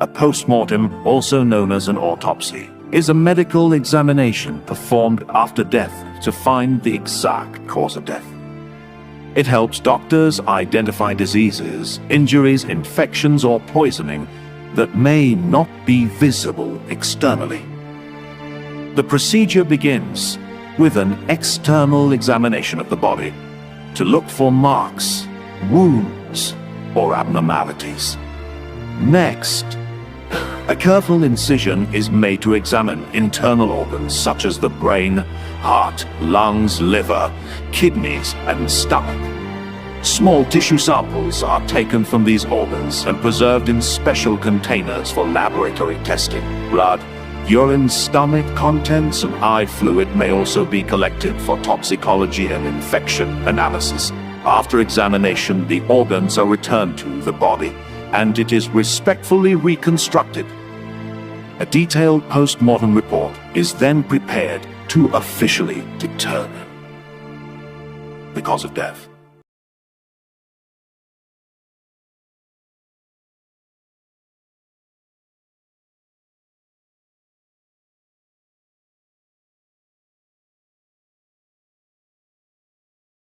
A post-mortem, also known as an autopsy, is a medical examination performed after death to find the exact cause of death. It helps doctors identify diseases, injuries, infections, or poisoning that may not be visible externally. The procedure begins with an external examination of the body to look for marks, wounds, or abnormalities. Next, a careful incision is made to examine internal organs such as the brain, heart, lungs, liver, kidneys, and stomach. Small tissue samples are taken from these organs and preserved in special containers for laboratory testing. Blood, urine, stomach contents, and eye fluid may also be collected for toxicology and infection analysis. After examination, the organs are returned to the body, and it is respectfully reconstructed. A detailed post-mortem report is then prepared to officially determine the cause of death.